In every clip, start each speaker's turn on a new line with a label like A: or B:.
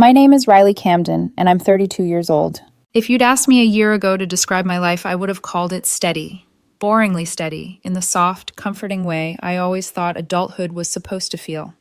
A: My name is Riley Camden, and I'm 32 years old.
B: If you'd asked me a year ago to describe my life, I would have called it steady. Boringly steady, in the soft, comforting way I always thought adulthood was supposed to feel.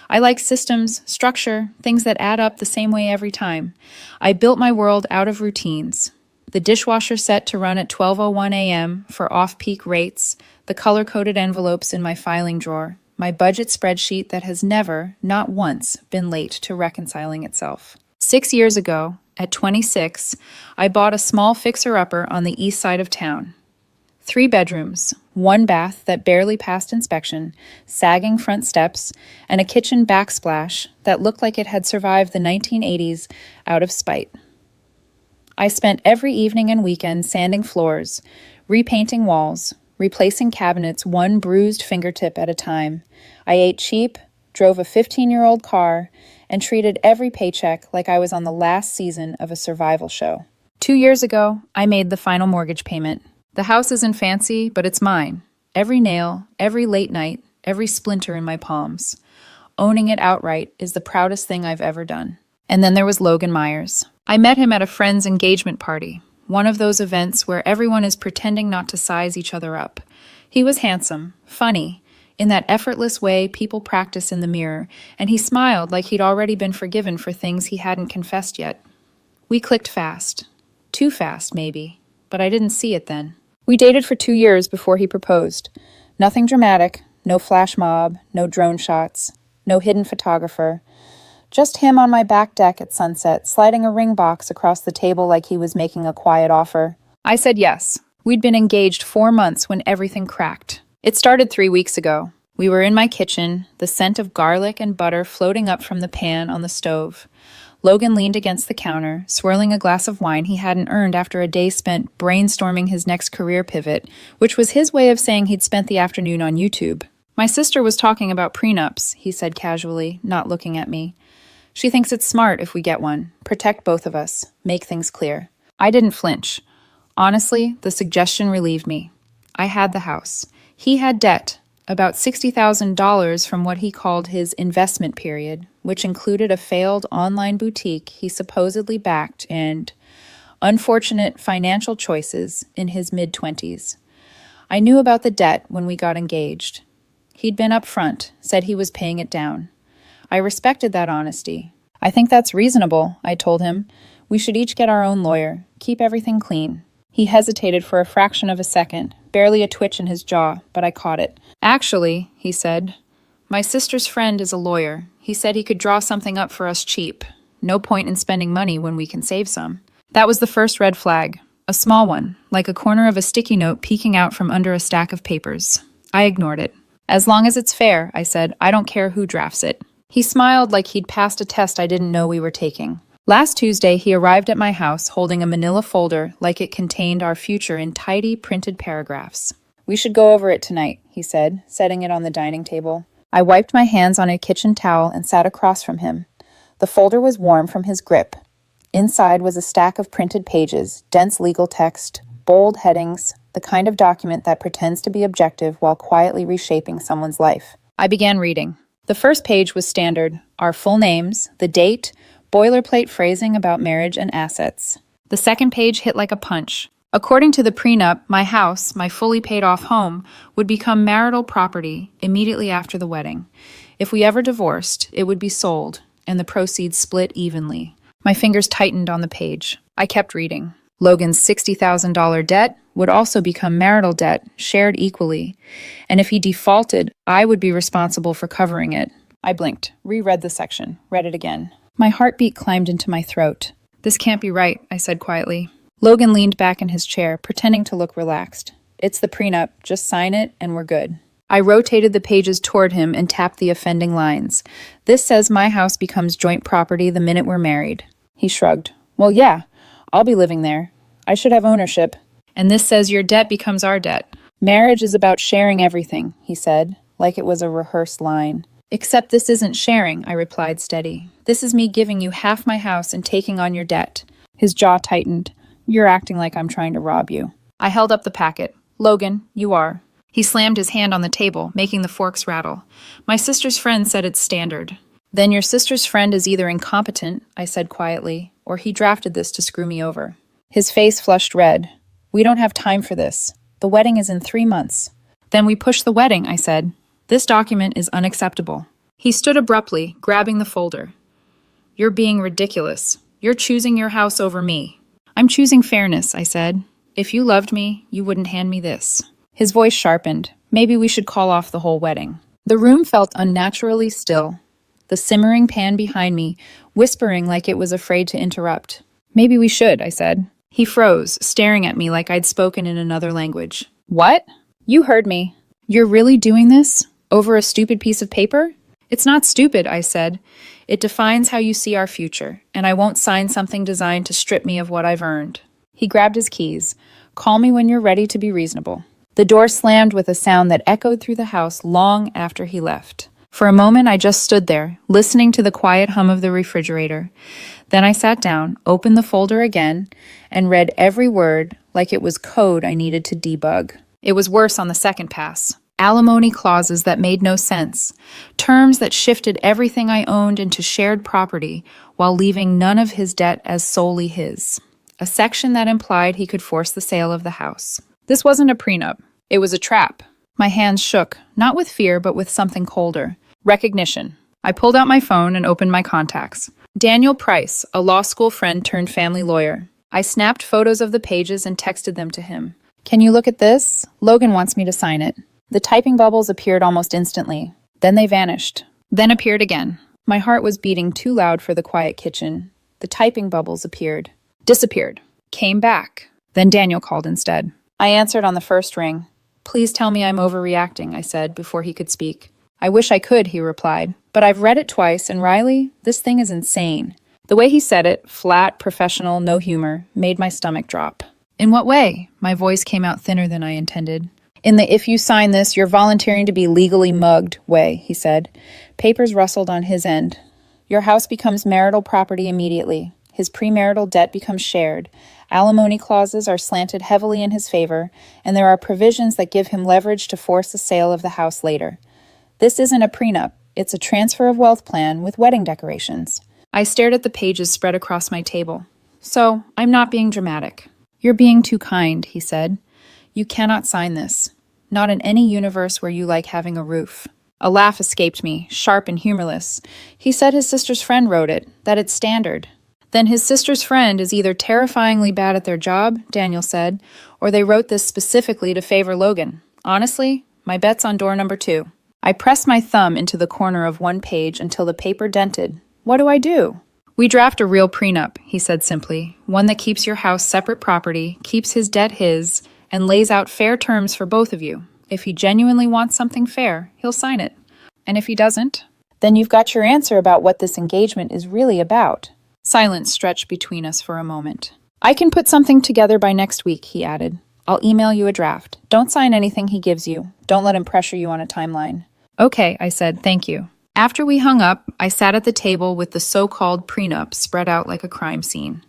B: I like systems, structure, things that add up the same way every time. I built my world out of routines. The dishwasher set to run at 12:01 a.m. for off-peak rates, the color-coded envelopes in my filing drawer, my budget spreadsheet that has never, not once, been late to reconciling itself. 6 years ago, at 26, I bought a small fixer-upper on the east side of town. 3 bedrooms, 1 bath that barely passed inspection, sagging front steps, and a kitchen backsplash that looked like it had survived the 1980s out of spite. I spent every evening and weekend sanding floors, repainting walls, replacing cabinets one bruised fingertip at a time. I ate cheap, drove a 15-year-old car, and treated every paycheck like I was on the last season of a survival show. 2 years ago, I made the final mortgage payment. The house isn't fancy, but it's mine. Every nail, every late night, every splinter in my palms. Owning it outright is the proudest thing I've ever done. And then there was Logan Myers. I met him at a friend's engagement party, one of those events where everyone is pretending not to size each other up. He was handsome, funny, in that effortless way people practice in the mirror, and he smiled like he'd already been forgiven for things he hadn't confessed yet. We clicked fast. Too fast, maybe, but I didn't see it then. We dated for 2 years before he proposed. Nothing dramatic, no flash mob, no drone shots, no hidden photographer. Just him on my back deck at sunset, sliding a ring box across the table like he was making a quiet offer. I said yes. We'd been engaged 4 months when everything cracked. It started 3 weeks ago. We were in my kitchen, the scent of garlic and butter floating up from the pan on the stove. Logan leaned against the counter, swirling a glass of wine he hadn't earned after a day spent brainstorming his next career pivot, which was his way of saying he'd spent the afternoon on YouTube. My sister was talking about prenups, he said casually, not looking at me. She thinks it's smart if we get one. Protect both of us. Make things clear. I didn't flinch. Honestly, the suggestion relieved me. I had the house. He had debt, about $60,000 from what he called his investment period, which included a failed online boutique he supposedly backed and unfortunate financial choices in his mid-20s. I knew about the debt when we got engaged. He'd been upfront, said he was paying it down. I respected that honesty. I think that's reasonable, I told him. We should each get our own lawyer, keep everything clean. He hesitated for a fraction of a second, barely a twitch in his jaw, but I caught it. Actually, he said, my sister's friend is a lawyer. He said he could draw something up for us cheap. No point in spending money when we can save some. That was the first red flag, a small one, like a corner of a sticky note peeking out from under a stack of papers. I ignored it. As long as it's fair, I said, I don't care who drafts it. He smiled like he'd passed a test I didn't know we were taking. Last Tuesday, he arrived at my house holding a manila folder like it contained our future in tidy printed paragraphs. We should go over it tonight, he said, setting it on the dining table. I wiped my hands on a kitchen towel and sat across from him. The folder was warm from his grip. Inside was a stack of printed pages, dense legal text, bold headings, the kind of document that pretends to be objective while quietly reshaping someone's life. I began reading. The first page was standard, our full names, the date, boilerplate phrasing about marriage and assets. The second page hit like a punch. According to the prenup, my house, my fully paid-off home, would become marital property immediately after the wedding. If we ever divorced, it would be sold, and the proceeds split evenly. My fingers tightened on the page. I kept reading. Logan's $60,000 debt would also become marital debt, shared equally. And if he defaulted, I would be responsible for covering it. I blinked, reread the section, read it again. My heartbeat climbed into my throat. This can't be right, I said quietly. Logan leaned back in his chair, pretending to look relaxed. It's the prenup. Just sign it, and we're good. I rotated the pages toward him and tapped the offending lines. This says my house becomes joint property the minute we're married. He shrugged. Well, yeah. I'll be living there. I should have ownership. And this says your debt becomes our debt. Marriage is about sharing everything, he said, like it was a rehearsed line. Except this isn't sharing, I replied steady. This is me giving you half my house and taking on your debt. His jaw tightened. You're acting like I'm trying to rob you. I held up the packet. Logan, you are. He slammed his hand on the table, making the forks rattle. My sister's friend said it's standard. Then your sister's friend is either incompetent, I said quietly, or he drafted this to screw me over.
A: His face flushed red. We don't have time for this. The wedding is in 3 months.
B: Then we push the wedding, I said. This document is unacceptable. He stood abruptly, grabbing the folder. You're being ridiculous. You're choosing your house over me. I'm choosing fairness, I said. If you loved me, you wouldn't hand me this.
A: His voice sharpened. Maybe we should call off the whole wedding.
B: The room felt unnaturally still. The simmering pan behind me, whispering like it was afraid to interrupt.
A: Maybe we should, I said.
B: He froze, staring at me like I'd spoken in another language.
A: What? You heard me.
B: You're really doing this? Over a stupid piece of paper? It's not stupid, I said. It defines how you see our future, and I won't sign something designed to strip me of what I've earned.
A: He grabbed his keys. Call me when you're ready to be reasonable. The door slammed with a sound that echoed through the house long after he left.
B: For a moment, I just stood there, listening to the quiet hum of the refrigerator. Then I sat down, opened the folder again, and read every word like it was code I needed to debug. It was worse on the second pass. Alimony clauses that made no sense. Terms that shifted everything I owned into shared property while leaving none of his debt as solely his. A section that implied he could force the sale of the house. This wasn't a prenup. It was a trap. My hands shook, not with fear, but with something colder. Recognition. I pulled out my phone and opened my contacts. Daniel Price, a law school friend turned family lawyer. I snapped photos of the pages and texted them to him.
A: Can you look at this? Logan wants me to sign it. The typing bubbles appeared almost instantly. Then they vanished.
B: Then appeared again.
A: My heart was beating too loud for the quiet kitchen. The typing bubbles appeared.
B: Disappeared. Came back. Then Daniel called instead.
A: I answered on the first ring.
B: Please tell me I'm overreacting, I said before he could speak.
A: I wish I could, he replied. But I've read it twice, and Riley, this thing is insane. The way he said it, flat, professional, no humor, made my stomach drop.
B: In what way? My voice came out thinner than I intended.
A: In the if you sign this, you're volunteering to be legally mugged way, he said. Papers rustled on his end. Your house becomes marital property immediately. His premarital debt becomes shared. Alimony clauses are slanted heavily in his favor, and there are provisions that give him leverage to force the sale of the house later. This isn't a prenup. It's a transfer of wealth plan with wedding decorations.
B: I stared at the pages spread across my table. So, I'm not being dramatic.
A: You're being too kind, he said. You cannot sign this. Not in any universe where you like having a roof. A laugh escaped me, sharp and humorless. He said his sister's friend wrote it, that it's standard.
B: Then his sister's friend is either terrifyingly bad at their job, Daniel said, or they wrote this specifically to favor Logan. Honestly, my bet's on door number 2. I pressed my thumb into the corner of one page until the paper dented. What do I do? We draft a real prenup, he said simply. One that keeps your house separate property, keeps his debt his, and lays out fair terms for both of you. If he genuinely wants something fair, he'll sign it. And if he doesn't?
A: Then you've got your answer about what this engagement is really about.
B: Silence stretched between us for a moment.
A: I can put something together by next week, he added. I'll email you a draft. Don't sign anything he gives you. Don't let him pressure you on a timeline.
B: Okay, I said, thank you. After we hung up, I sat at the table with the so-called prenup spread out like a crime scene.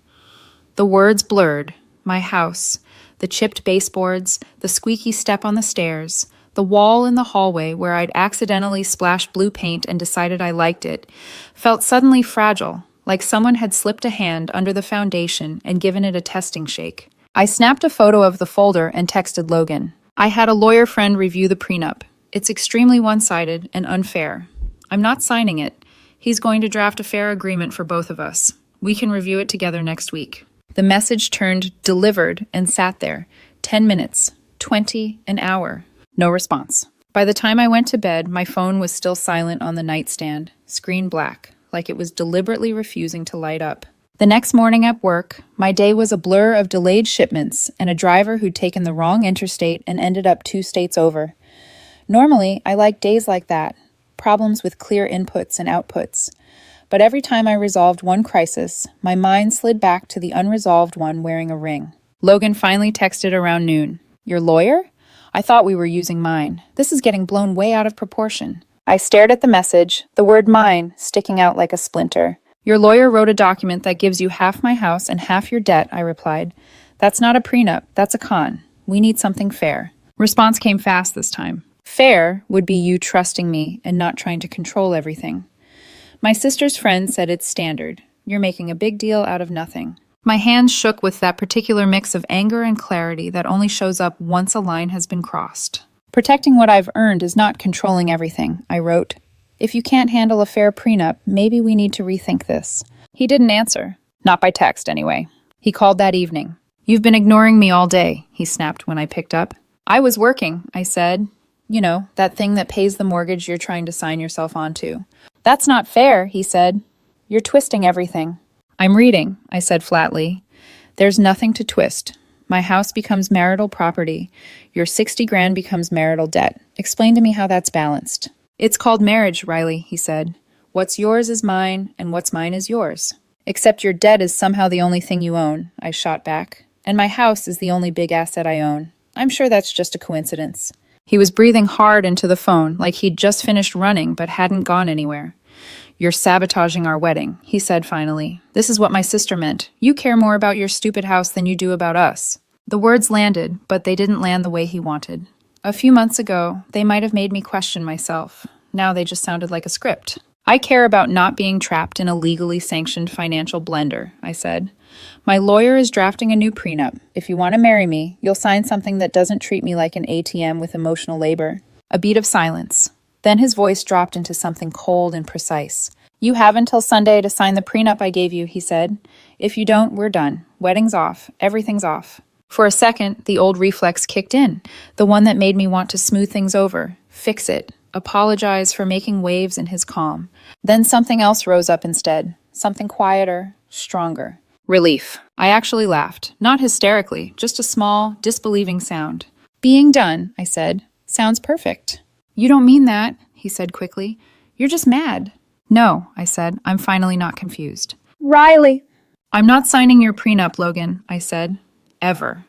B: The words blurred. My house, the chipped baseboards, the squeaky step on the stairs, the wall in the hallway where I'd accidentally splashed blue paint and decided I liked it, felt suddenly fragile, like someone had slipped a hand under the foundation and given it a testing shake. I snapped a photo of the folder and texted Logan. I had a lawyer friend review the prenup. It's extremely one-sided and unfair. I'm not signing it. He's going to draft a fair agreement for both of us. We can review it together next week. The message turned delivered and sat there. 10 minutes, 20, an hour. No response. By the time I went to bed, my phone was still silent on the nightstand, screen black, like it was deliberately refusing to light up. The next morning at work, my day was a blur of delayed shipments and a driver who'd taken the wrong interstate and ended up 2 states over. Normally, I like days like that, problems with clear inputs and outputs. But every time I resolved one crisis, my mind slid back to the unresolved one wearing a ring. Logan finally texted around noon. Your lawyer? I thought we were using mine. This is getting blown way out of proportion. I stared at the message, the word mine sticking out like a splinter. Your lawyer wrote a document that gives you half my house and half your debt, I replied. That's not a prenup, that's a con. We need something fair. Response came fast this time. Fair would be you trusting me and not trying to control everything. My sister's friend said it's standard. You're making a big deal out of nothing. My hands shook with that particular mix of anger and clarity that only shows up once a line has been crossed.
A: Protecting what I've earned is not controlling everything, I wrote. If you can't handle a fair prenup, maybe we need to rethink this. He didn't answer. Not by text, anyway. He called that evening.
B: You've been ignoring me all day, he snapped when I picked up.
A: I was working, I said. You know, that thing that pays the mortgage you're trying to sign yourself onto. That's not fair, he said. You're twisting everything.
B: I'm reading, I said flatly. There's nothing to twist. My house becomes marital property. Your 60 grand becomes marital debt. Explain to me how that's balanced. It's called marriage, Riley, he said. What's yours is mine, and what's mine is yours. Except your debt is somehow the only thing you own, I shot back. And my house is the only big asset I own. I'm sure that's just a coincidence. He was breathing hard into the phone, like he'd just finished running but hadn't gone anywhere. You're sabotaging our wedding, he said finally. This is what my sister meant. You care more about your stupid house than you do about us. The words landed, but they didn't land the way he wanted. A few months ago, they might have made me question myself. Now they just sounded like a script. I care about not being trapped in a legally sanctioned financial blender, I said. My lawyer is drafting a new prenup. If you want to marry me, you'll sign something that doesn't treat me like an ATM with emotional labor. A beat of silence. Then his voice dropped into something cold and precise. You have until Sunday to sign the prenup I gave you, he said. If you don't, we're done. Wedding's off. Everything's off. For a second, the old reflex kicked in, the one that made me want to smooth things over, fix it, apologize for making waves in his calm. Then something else rose up instead, something quieter, stronger. Relief. I actually laughed, not hysterically, just a small, disbelieving sound. Being done, I said, sounds perfect. You don't mean that, he said quickly. You're just mad. No, I said, I'm finally not confused.
A: Riley!
B: I'm not signing your prenup, Logan, I said. Ever.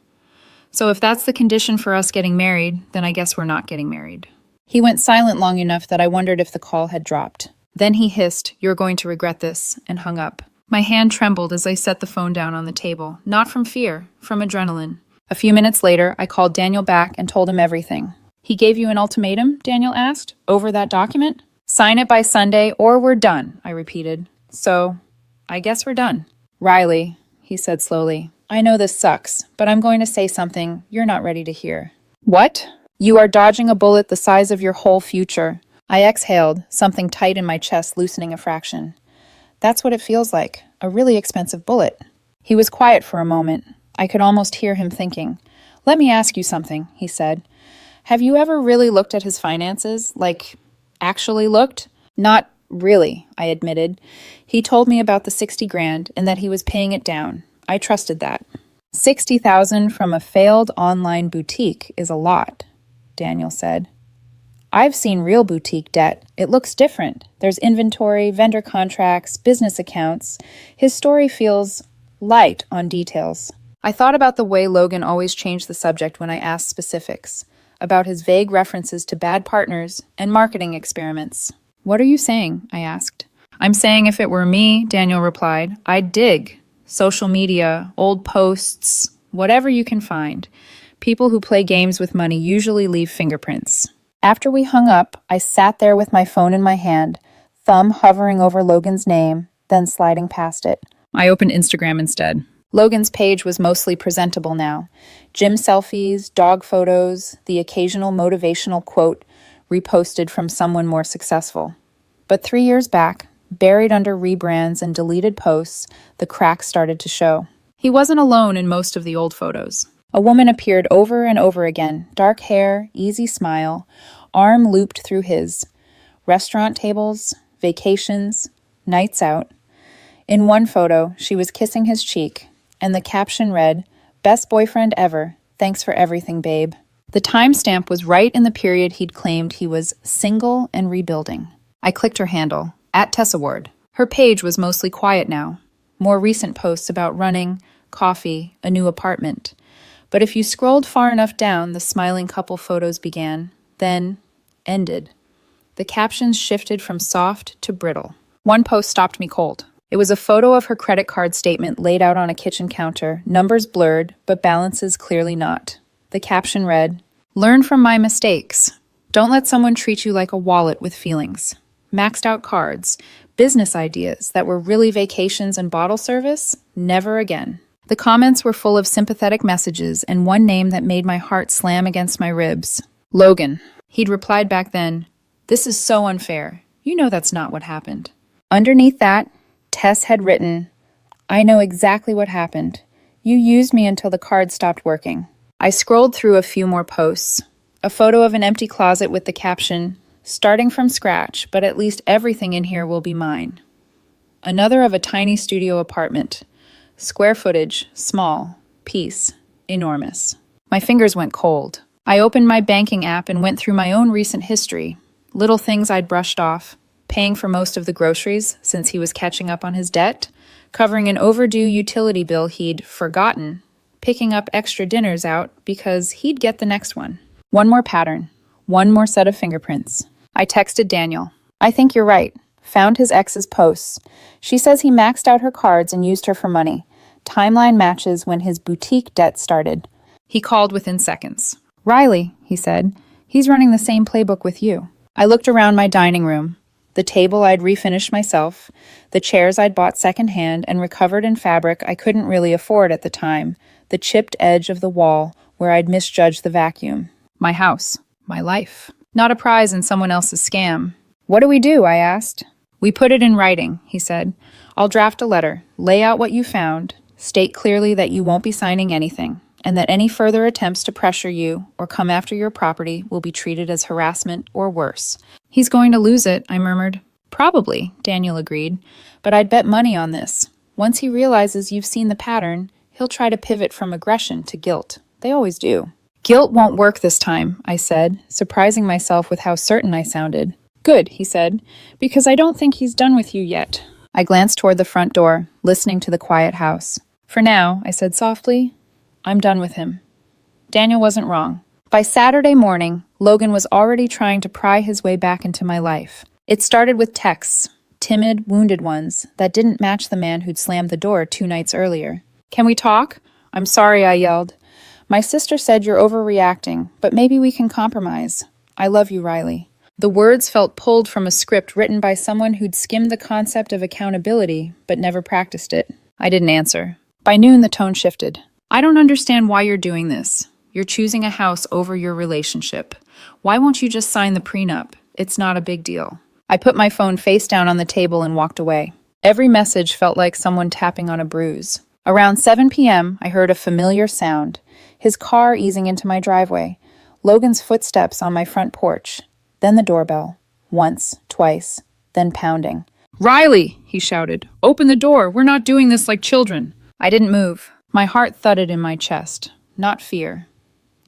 B: So if that's the condition for us getting married, then I guess we're not getting married.
A: He went silent long enough that I wondered if the call had dropped.
B: Then he hissed, You're going to regret this, and hung up. My hand trembled as I set the phone down on the table, not from fear, from adrenaline. A few minutes later, I called Daniel back and told him everything. He gave you an ultimatum? Daniel asked. Over that document? Sign it by Sunday or we're done, I repeated. So, I guess we're done. Riley, he said slowly, I know this sucks, but I'm going to say something you're not ready to hear. What? You are dodging a bullet the size of your whole future. I exhaled, something tight in my chest loosening a fraction. That's what it feels like, a really expensive bullet. He was quiet for a moment. I could almost hear him thinking. Let me ask you something, he said. Have you ever really looked at his finances? Like, actually looked? Not really, I admitted. He told me about the 60 grand and that he was paying it down. I trusted that. 60,000 from a failed online boutique is a lot, Daniel said. I've seen real boutique debt. It looks different. There's inventory, vendor contracts, business accounts. His story feels light on details. I thought about the way Logan always changed the subject when I asked specifics, about his vague references to bad partners and marketing experiments. What are you saying? I asked. I'm saying if it were me, Daniel replied, I'd dig. Social media, old posts, whatever you can find. People who play games with money usually leave fingerprints. After we hung up, I sat there with my phone in my hand, thumb hovering over Logan's name, then sliding past it. I opened Instagram instead. Logan's page was mostly presentable now. Gym selfies, dog photos, the occasional motivational quote reposted from someone more successful. But 3 years back, buried under rebrands and deleted posts, the cracks started to show. He wasn't alone in most of the old photos. A woman appeared over and over again, dark hair, easy smile, arm looped through his. Restaurant tables, vacations, nights out. In one photo, she was kissing his cheek, and the caption read, Best boyfriend ever. Thanks for everything, babe. The timestamp was right in the period he'd claimed he was single and rebuilding. I clicked her handle, @TessaWard. Her page was mostly quiet now. More recent posts about running, coffee, a new apartment. But if you scrolled far enough down, the smiling couple photos began, then ended. The captions shifted from soft to brittle. One post stopped me cold. It was a photo of her credit card statement laid out on a kitchen counter, numbers blurred, but balances clearly not. The caption read, Learn from my mistakes. Don't let someone treat you like a wallet with feelings. Maxed out cards, Business ideas that were really vacations and bottle service? Never again. The comments were full of sympathetic messages and one name that made my heart slam against my ribs. Logan. He'd replied back then, "This is so unfair. You know that's not what happened." Underneath that, Tess had written, "I know exactly what happened. You used me until the card stopped working." I scrolled through a few more posts. A photo of an empty closet with the caption, "Starting from scratch, but at least everything in here will be mine." Another of a tiny studio apartment. Square footage, small. Piece, enormous. My fingers went cold. I opened my banking app and went through my own recent history. Little things I'd brushed off. Paying for most of the groceries since he was catching up on his debt. Covering an overdue utility bill he'd forgotten. Picking up extra dinners out because he'd get the next one. One more pattern. One more set of fingerprints. I texted Daniel. "I think you're right. Found his ex's posts. She says he maxed out her cards and used her for money. Timeline matches when his boutique debt started." He called within seconds. "Riley," he said, "he's running the same playbook with you." I looked around my dining room. The table I'd refinished myself, the chairs I'd bought secondhand and recovered in fabric I couldn't really afford at the time, the chipped edge of the wall where I'd misjudged the vacuum. My house. My life. Not a prize in someone else's scam. "What do we do?" I asked. "We put it in writing," he said. "I'll draft a letter, lay out what you found, state clearly that you won't be signing anything, and that any further attempts to pressure you or come after your property will be treated as harassment or worse." "He's going to lose it," I murmured. "Probably," Daniel agreed, "but I'd bet money on this. Once he realizes you've seen the pattern, he'll try to pivot from aggression to guilt. They always do." "Guilt won't work this time," I said, surprising myself with how certain I sounded. "Good," he said, "because I don't think he's done with you yet." I glanced toward the front door, listening to the quiet house. "For now," I said softly, "I'm done with him." Daniel wasn't wrong. By Saturday morning, Logan was already trying to pry his way back into my life. It started with texts, timid, wounded ones, that didn't match the man who'd slammed the door 2 nights earlier. "Can we talk?" "I'm sorry," I yelled. "My sister said you're overreacting, but maybe we can compromise. I love you, Riley." The words felt pulled from a script written by someone who'd skimmed the concept of accountability, but never practiced it. I didn't answer. By noon, the tone shifted. "I don't understand why you're doing this. You're choosing a house over your relationship. Why won't you just sign the prenup? It's not a big deal." I put my phone face down on the table and walked away. Every message felt like someone tapping on a bruise. Around 7 p.m., I heard a familiar sound. His car easing into my driveway. Logan's footsteps on my front porch. Then the doorbell. Once, twice, then pounding. "Riley!" he shouted. "Open the door! We're not doing this like children!" I didn't move. My heart thudded in my chest. Not fear.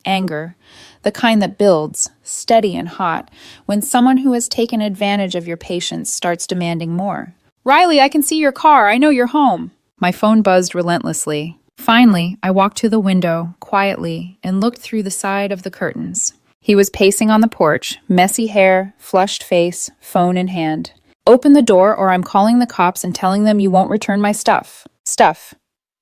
B: Anger. The kind that builds, steady and hot, when someone who has taken advantage of your patience starts demanding more. "Riley, I can see your car. I know you're home." My phone buzzed relentlessly. Finally, I walked to the window, quietly, and looked through the side of the curtains. He was pacing on the porch, messy hair, flushed face, phone in hand. "Open the door or I'm calling the cops and telling them you won't return my stuff." Stuff.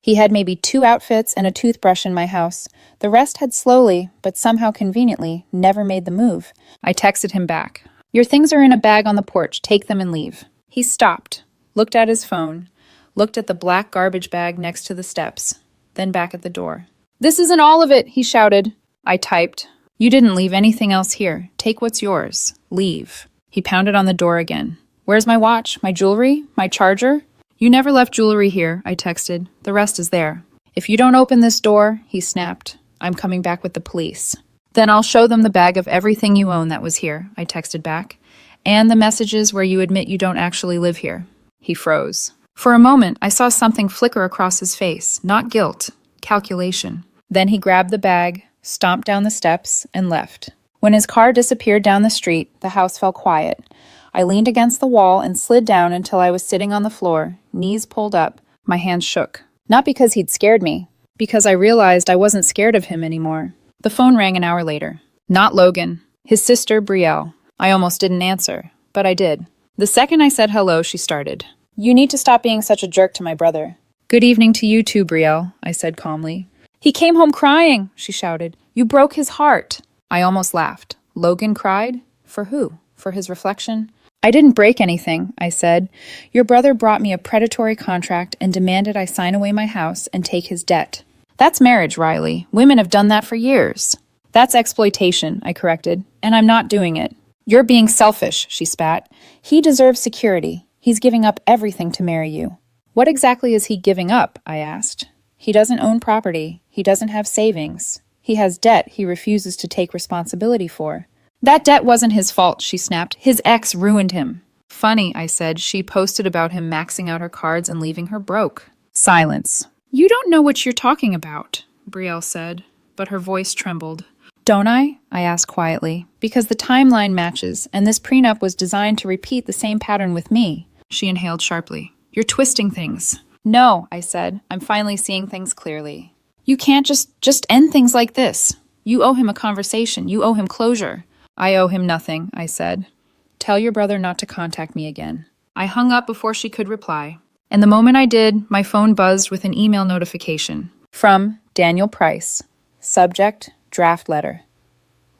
B: He had maybe 2 outfits and a toothbrush in my house. The rest had slowly, but somehow conveniently, never made the move. I texted him back. "Your things are in a bag on the porch. Take them and leave." He stopped, looked at his phone, looked at the black garbage bag next to the steps, then back at the door. "This isn't all of it," he shouted. I typed, "You didn't leave anything else here. Take what's yours. Leave." He pounded on the door again. "Where's my watch? My jewelry? My charger?" "You never left jewelry here," I texted. "The rest is there." "If you don't open this door," he snapped, "I'm coming back with the police." "Then I'll show them the bag of everything you own that was here," I texted back, "and the messages where you admit you don't actually live here." He froze. For a moment, I saw something flicker across his face, not guilt, calculation. Then he grabbed the bag, stomped down the steps, and left. When his car disappeared down the street, the house fell quiet. I leaned against the wall and slid down until I was sitting on the floor, knees pulled up, my hands shook. Not because he'd scared me, because I realized I wasn't scared of him anymore. The phone rang an hour later. Not Logan. His sister, Brielle. I almost didn't answer, but I did. The second I said hello, she started. "You need to stop being such a jerk to my brother." "Good evening to you too, Brielle," I said calmly. "He came home crying," she shouted. "You broke his heart." I almost laughed. Logan cried? For who? For his reflection?
A: I didn't break anything, I said. Your brother brought me a predatory contract and demanded I sign away my house and take his debt. That's marriage, Riley. Women have done that for years. That's exploitation, I corrected, and I'm not doing it. You're being selfish, she spat. He deserves security. He's giving up everything to marry you. What exactly is he giving up? I asked. He doesn't own property. He doesn't have savings. He has debt he refuses to take responsibility for. That debt wasn't his fault, she snapped. His ex ruined him. Funny, I said. She posted about him maxing out her cards and leaving her broke. Silence. You don't know what you're talking about, Brielle said, but her voice trembled. Don't I? I asked quietly. Because the timeline matches, and this prenup was designed to repeat the same pattern with me. She inhaled sharply. You're twisting things. No, I said. I'm finally seeing things clearly. You can't just end things like this. You owe him a conversation. You owe him closure. I owe him nothing, I said. Tell your brother not to contact me again. I hung up before she could reply. And the moment I did, my phone buzzed with an email notification. From Daniel Price. Subject, draft letter.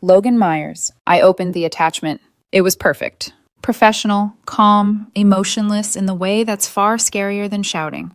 A: Logan Myers. I opened the attachment. It was perfect. Professional, calm, emotionless in the way that's far scarier than shouting.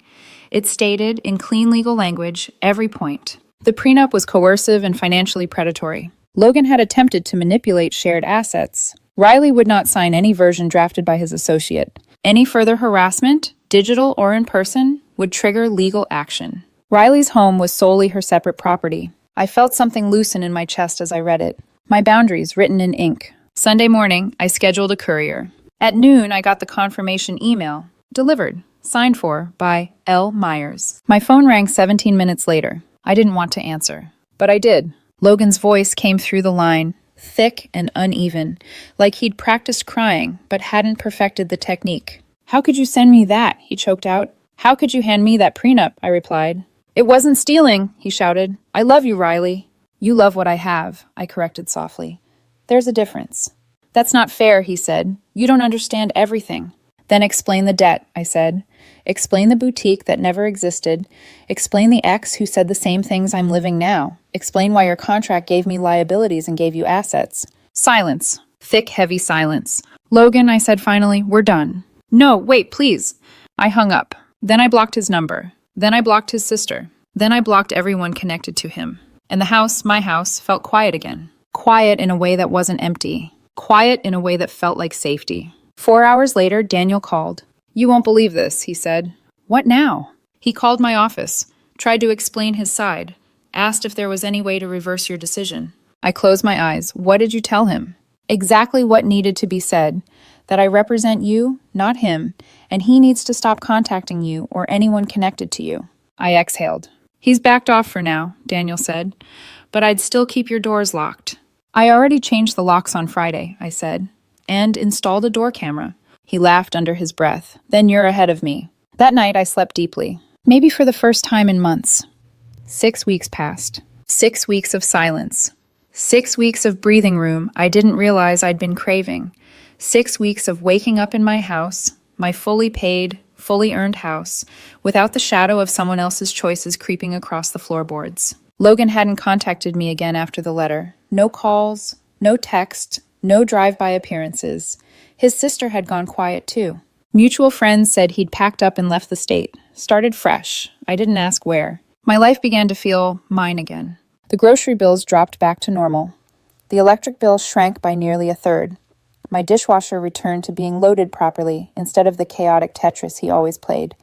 A: It stated, in clean legal language, every point. The prenup was coercive and financially predatory. Logan had attempted to manipulate shared assets. Riley would not sign any version drafted by his associate. Any further harassment, digital or in person, would trigger legal action. Riley's home was solely her separate property. I felt something loosen in my chest as I read it. My boundaries written in ink. Sunday morning, I scheduled a courier. At noon, I got the confirmation email. Delivered. Signed for by L. Myers. My phone rang 17 minutes later. I didn't want to answer, but I did. Logan's voice came through the line, thick and uneven, like he'd practiced crying but hadn't perfected the technique. How could you send me that? He choked out. How could you hand me that prenup? I replied. It wasn't stealing, he shouted. I love you, Riley. You love what I have, I corrected softly. There's a difference. That's not fair, he said. You don't understand everything. Then explain the debt, I said. Explain the boutique that never existed. Explain the ex who said the same things I'm living now. Explain why your contract gave me liabilities and gave you assets. Silence. Thick, heavy silence. Logan, I said finally, we're done. No, wait, please. I hung up. Then I blocked his number. Then I blocked his sister. Then I blocked everyone connected to him. And the house, my house, felt quiet again. Quiet in a way that wasn't empty. Quiet in a way that felt like safety. 4 hours later, Daniel called. You won't believe this, he said. What now? He called my office, tried to explain his side, asked if there was any way to reverse your decision. I closed my eyes. What did you tell him? Exactly what needed to be said. That I represent you, not him, and he needs to stop contacting you or anyone connected to you. I exhaled. He's backed off for now, Daniel said, but I'd still keep your doors locked. I already changed the locks on Friday, I said, and installed a door camera. He laughed under his breath. Then you're ahead of me. That night I slept deeply, maybe for the first time in months. 6 weeks passed. 6 weeks of silence. 6 weeks of breathing room I didn't realize I'd been craving. 6 weeks of waking up in my house, my fully paid, fully earned house, without the shadow of someone else's choices creeping across the floorboards. Logan hadn't contacted me again after the letter. No calls, no text, no drive-by appearances. His sister had gone quiet too. Mutual friends said he'd packed up and left the state. Started fresh. I didn't ask where. My life began to feel mine again. The grocery bills dropped back to normal. The electric bill shrank by nearly a third. My dishwasher returned to being loaded properly instead of the chaotic Tetris he always played.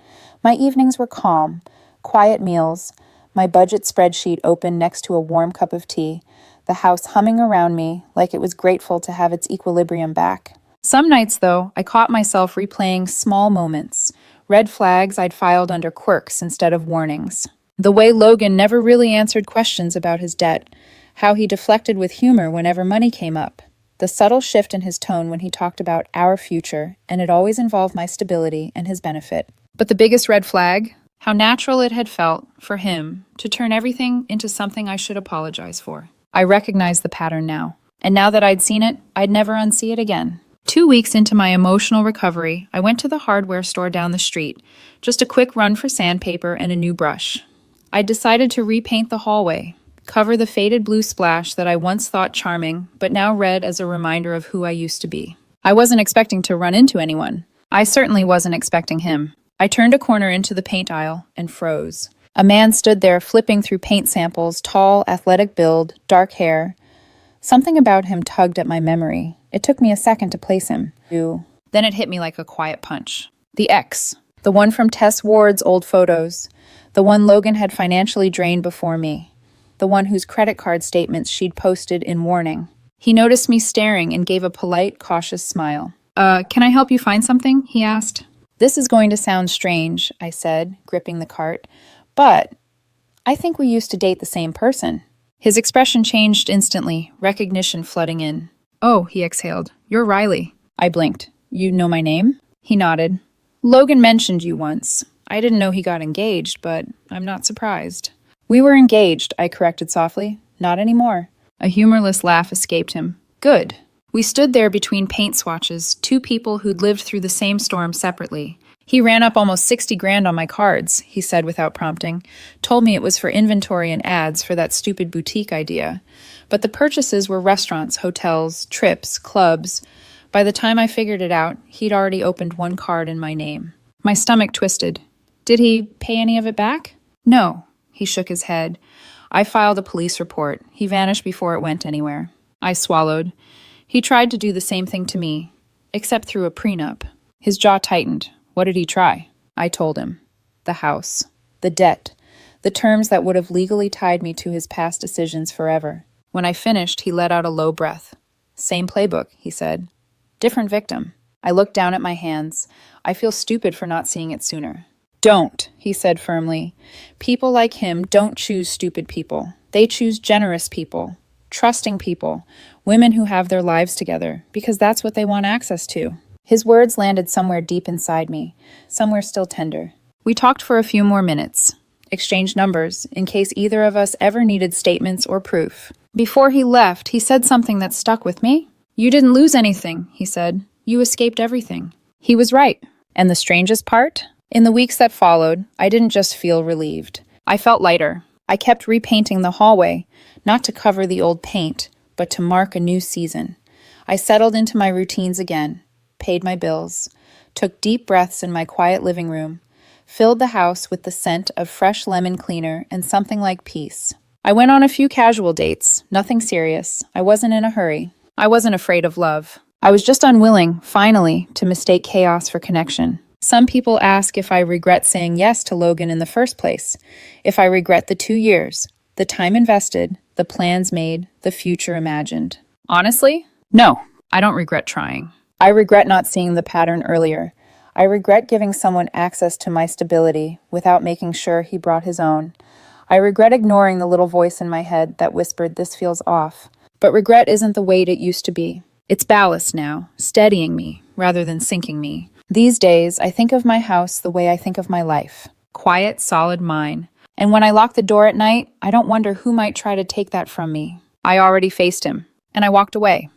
A: My evenings were calm, quiet meals, my budget spreadsheet open next to a warm cup of tea, the house humming around me like it was grateful to have its equilibrium back. Some nights, though, I caught myself replaying small moments, red flags I'd filed under quirks instead of warnings. The way Logan never really answered questions about his debt, how he deflected with humor whenever money came up, the subtle shift in his tone when he talked about our future, and it always involved my stability and his benefit. But the biggest red flag? How natural it had felt, for him, to turn everything into something I should apologize for. I recognized the pattern now. And now that I'd seen it, I'd never unsee it again. 2 weeks into my emotional recovery, I went to the hardware store down the street. Just a quick run for sandpaper and a new brush. I decided to repaint the hallway, cover the faded blue splash that I once thought charming, but now read as a reminder of who I used to be.
B: I wasn't expecting to run into anyone. I certainly wasn't expecting him. I turned a corner into the paint aisle and froze. A man stood there flipping through paint samples, tall, athletic build, dark hair. Something about him tugged at my memory. It took me a second to place him. Then it hit me like a quiet punch. The ex. The one from Tess Ward's old photos. The one Logan had financially drained before me. The one whose credit card statements she'd posted in warning. He noticed me staring and gave a polite, cautious smile. Can I help you find something?" he asked. "This is going to sound strange," I said, gripping the cart, "but I think we used to date the same person." His expression changed instantly, recognition flooding in. "Oh," he exhaled, "you're Riley." I blinked. "You know my name?" He nodded. "Logan mentioned you once. I didn't know he got engaged, but I'm not surprised." "We were engaged," I corrected softly. "Not anymore." A humorless laugh escaped him. "Good." We stood there between paint swatches, two people who'd lived through the same storm separately. "He ran up almost 60 grand on my cards," he said without prompting. "Told me it was for inventory and ads for that stupid boutique idea. But the purchases were restaurants, hotels, trips, clubs. By the time I figured it out, he'd already opened one card in my name." My stomach twisted. "Did he pay any of it back?" "No." He shook his head. "I filed a police report. He vanished before it went anywhere." I swallowed. He tried to do the same thing to me, except through a prenup. His jaw tightened. What did he try? I told him. The house. The debt. The terms that would have legally tied me to his past decisions forever. When I finished, he let out a low breath. "Same playbook," he said. "Different victim." I looked down at my hands. I feel stupid for not seeing it sooner. "Don't," he said firmly. "People like him don't choose stupid people. They choose generous people, trusting people, women who have their lives together, because that's what they want access to." His words landed somewhere deep inside me, somewhere still tender. We talked for a few more minutes, exchanged numbers, in case either of us ever needed statements or proof. Before he left, he said something that stuck with me. "You didn't lose anything," he said. "You escaped everything." He was right. And the strangest part? In the weeks that followed, I didn't just feel relieved. I felt lighter. I kept repainting the hallway, not to cover the old paint, but to mark a new season. I settled into my routines again, paid my bills, took deep breaths in my quiet living room, filled the house with the scent of fresh lemon cleaner and something like peace. I went on a few casual dates, nothing serious. I wasn't in a hurry. I wasn't afraid of love. I was just unwilling, finally, to mistake chaos for connection. Some people ask if I regret saying yes to Logan in the first place, if I regret the 2 years, the time invested, the plans made, the future imagined. Honestly, no, I don't regret trying. I regret not seeing the pattern earlier. I regret giving someone access to my stability without making sure he brought his own. I regret ignoring the little voice in my head that whispered, "This feels off." But regret isn't the weight it used to be. It's ballast now, steadying me rather than sinking me. These days, I think of my house the way I think of my life. Quiet, solid mine. And when I lock the door at night, I don't wonder who might try to take that from me. I already faced him, and I walked away.